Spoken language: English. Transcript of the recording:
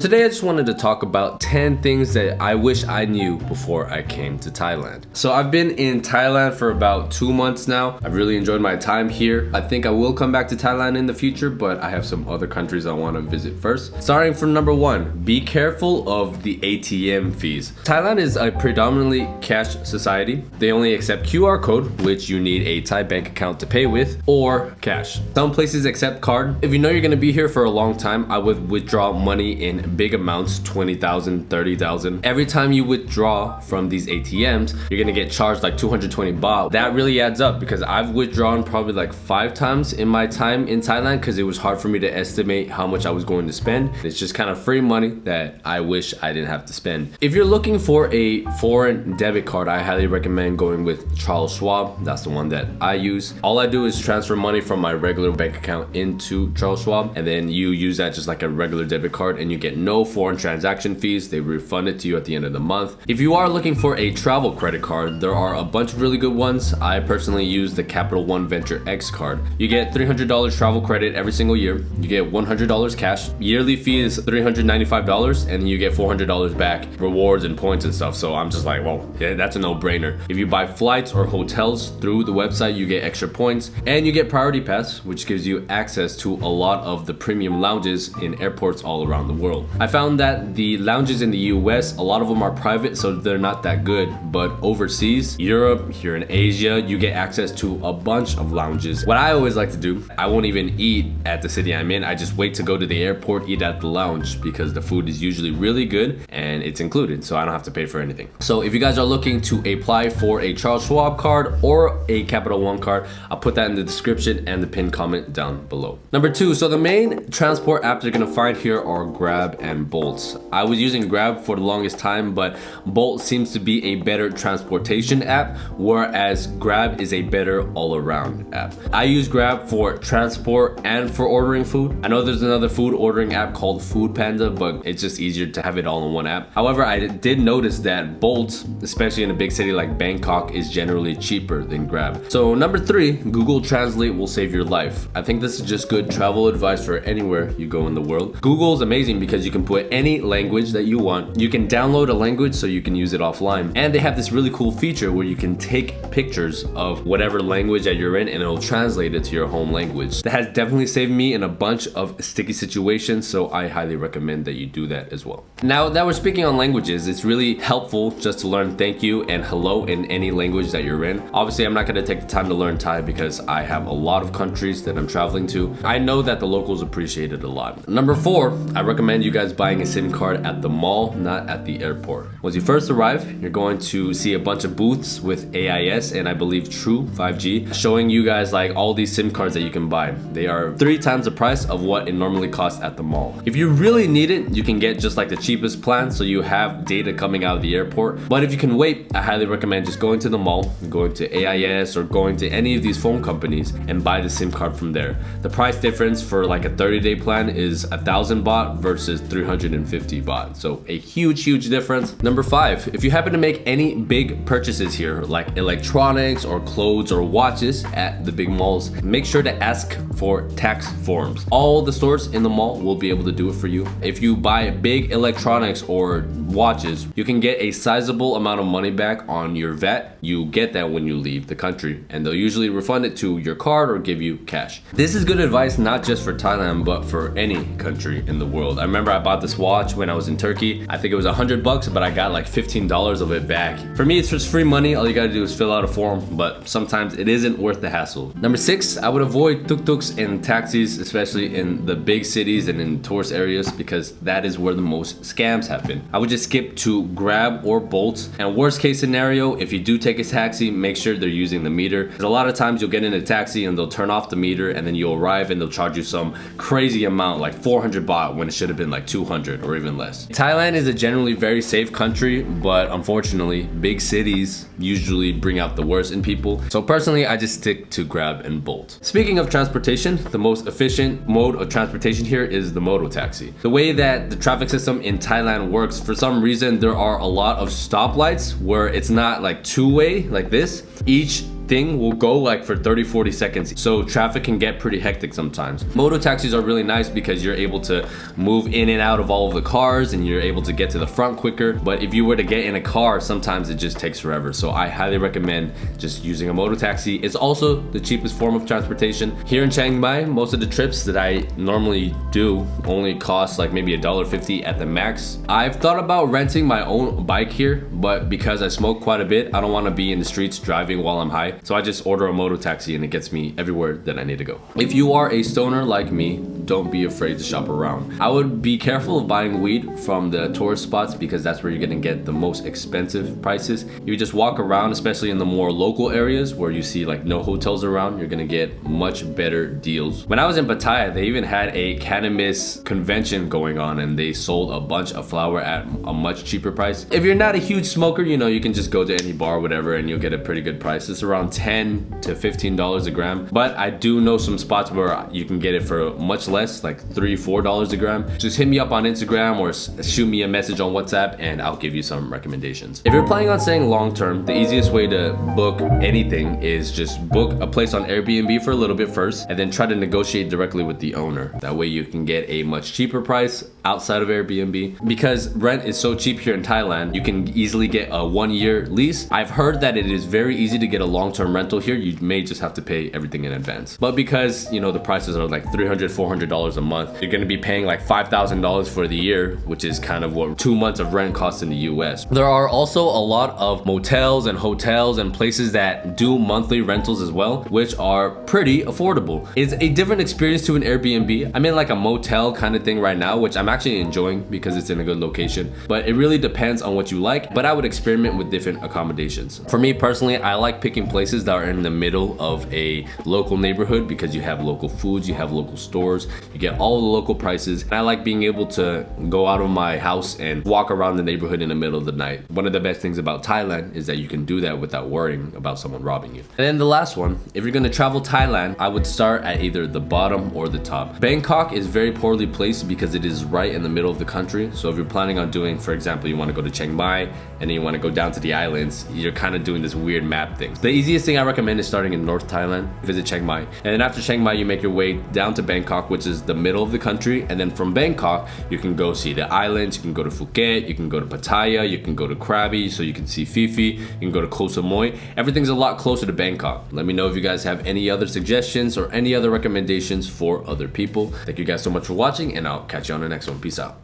Today I just wanted to talk about 10 things that I wish I knew before I came to Thailand. So I've been in Thailand for about 2 months now. I've really enjoyed my time here. I think I will come back to Thailand in the future, but I have some other countries I want to visit first. Starting from number 1, be careful of the ATM fees. Thailand is a predominantly cash society. They only accept QR code, which you need a Thai bank account to pay with, or cash. Some places accept card. If you know you're going to be here for a long time, I would withdraw money in big amounts, 20,000, 30,000. Every time you withdraw from these ATMs, you're gonna get charged like 220 baht. That really adds up because I've withdrawn probably like 5 times in my time in Thailand because it was hard for me to estimate how much I was going to spend. It's just kind of free money that I wish I didn't have to spend. If you're looking for a foreign debit card, I highly recommend going with Charles Schwab. That's the one that I use. All I do is transfer money from my regular bank account into Charles Schwab, and then you use that just like a regular debit card and you get no foreign transaction fees. They refund it to you at the end of the month. If you are looking for a travel credit card, there are a bunch of really good ones. I personally use the Capital One Venture X card. You get $300 travel credit every single year. You get $100 cash. Yearly fee is $395 and you get $400 back, rewards and points and stuff. So I'm just like, well, yeah, that's a no-brainer. If you buy flights or hotels through the website, you get extra points and you get Priority Pass, which gives you access to a lot of the premium lounges in airports all around the world. I found that the lounges in the US, a lot of them are private, so they're not that good. But overseas, Europe, here in Asia, you get access to a bunch of lounges. What I always like to do, I won't even eat at the city I'm in. I just wait to go to the airport, eat at the lounge because the food is usually really good and it's included, so I don't have to pay for anything. So if you guys are looking to apply for a Charles Schwab card or a Capital One card, I'll put that in the description and the pinned comment down below. Number 2, so the main transport apps you're gonna find here are Grab and Bolt. I was using Grab for the longest time, but Bolt seems to be a better transportation app, whereas Grab is a better all-around app. I use Grab for transport and for ordering food. I know there's another food ordering app called Food Panda, but it's just easier to have it all in one app. However, I did notice that Bolt, especially in a big city like Bangkok, is generally cheaper than Grab. So number 3, Google Translate will save your life. I think this is just good travel advice for anywhere you go in the world. Google is amazing because you can put any language that you want. You can download a language so you can use it offline. And they have this really cool feature where you can take pictures of whatever language that you're in and it'll translate it to your home language. That has definitely saved me in a bunch of sticky situations, so I highly recommend that you do that as well. Now that we're speaking on languages, it's really helpful just to learn thank you and hello in any language that you're in. Obviously, I'm not going to take the time to learn Thai because I have a lot of countries that I'm traveling to. I know that the locals appreciate it a lot. Number 4, I recommend you guys buying a SIM card at the mall, not at the airport. Once you first arrive, you're going to see a bunch of booths with AIS and I believe True 5G showing you guys like all these SIM cards that you can buy. They are 3 times the price of what it normally costs at the mall. If you really need it, you can get just like the cheapest plan so you have data coming out of the airport. But if you can wait, I highly recommend just going to the mall, going to AIS or going to any of these phone companies and buy the SIM card from there. The price difference for like a 30-day plan is 1,000 baht versus 350 baht. So a huge difference. Number 5, if you happen to make any big purchases here like electronics or clothes or watches at the big malls, make sure to ask for tax forms. All the stores in the mall will be able to do it for you. If you buy big electronics or watches, you can get a sizable amount of money back on your VAT. You get that when you leave the country and they'll usually refund it to your card or give you cash. This is good advice not just for Thailand but for any country in the world. I remember I bought this watch when I was in Turkey. I think it was $100, but I got like $15 of it back. For me, it's just free money. All you gotta do is fill out a form, but sometimes it isn't worth the hassle. Number 6, I would avoid tuk-tuks and taxis, especially in the big cities and in tourist areas, because that is where the most scams happen. I would just skip to Grab or Bolt. And worst case scenario, if you do take a taxi, make sure they're using the meter. Because a lot of times you'll get in a taxi and they'll turn off the meter and then you'll arrive and they'll charge you some crazy amount like 400 baht when it should have been like 200 or even less. Thailand is a generally very safe country, but unfortunately, big cities usually bring out the worst in people. So personally, I just stick to Grab and Bolt. Speaking of transportation, the most efficient mode of transportation here is the moto taxi. The way that the traffic system in Thailand works, for some reason, there are a lot of stoplights where it's not like two-way like this. Each thing will go like for 30-40 seconds, so traffic can get pretty hectic sometimes. Moto taxis are really nice because you're able to move in and out of all of the cars and you're able to get to the front quicker. But if you were to get in a car, sometimes it just takes forever. So I highly recommend just using a moto taxi. It's also the cheapest form of transportation. Here in Chiang Mai, most of the trips that I normally do only cost like maybe $1.50 at the max. I've thought about renting my own bike here, but because I smoke quite a bit, I don't want to be in the streets driving while I'm high. So I just order a moto taxi and it gets me everywhere that I need to go. If you are a stoner like me, don't be afraid to shop around. I would be careful of buying weed from the tourist spots because that's where you're gonna get the most expensive prices. If you just walk around, especially in the more local areas where you see like no hotels around, you're gonna get much better deals. When I was in Pattaya, they even had a cannabis convention going on and they sold a bunch of flower at a much cheaper price. If you're not a huge smoker, you know, you can just go to any bar or whatever and you'll get a pretty good price. It's around $10 to $15 a gram. But I do know some spots where you can get it for much less, like $3-4 a gram. Just hit me up on Instagram or shoot me a message on WhatsApp and I'll give you some recommendations. If you're planning on staying long term, the easiest way to book anything is just book a place on Airbnb for a little bit first and then try to negotiate directly with the owner. That way you can get a much cheaper price outside of Airbnb. Because rent is so cheap here in Thailand, you can easily get a 1-year lease. I've heard that it is very easy to get a long-term rental here. You may just have to pay everything in advance. But because, you know, the prices are like $300-400 a month, you're gonna be paying like $5,000 for the year, which is kind of what 2 months of rent costs in the US. There are also a lot of motels and hotels and places that do monthly rentals as well, which are pretty affordable. It's a different experience to an Airbnb. I'm in like a motel kind of thing right now, which I'm actually enjoying because it's in a good location, but it really depends on what you like. But I would experiment with different accommodations. For me personally, I like picking places that are in the middle of a local neighborhood because you have local foods, you have local stores, you get all the local prices. And I like being able to go out of my house and walk around the neighborhood in the middle of the night. One of the best things about Thailand is that you can do that without worrying about someone robbing you. And then the last one, if you're gonna travel Thailand, I would start at either the bottom or the top. Bangkok is very poorly placed because it is right in the middle of the country. So if you're planning on doing, for example, you want to go to Chiang Mai and then you want to go down to the islands, you're kind of doing this weird map thing. The easiest thing I recommend is starting in North Thailand, visit Chiang Mai. And then after Chiang Mai, you make your way down to Bangkok, which is the middle of the country. And then from Bangkok, you can go see the islands, you can go to Phuket, you can go to Pattaya, you can go to Krabi, so you can see Phi Phi, you can go to Koh Samui. Everything's a lot closer to Bangkok. Let me know if you guys have any other suggestions or any other recommendations for other people. Thank you guys so much for watching and I'll catch you on the next one. Peace out.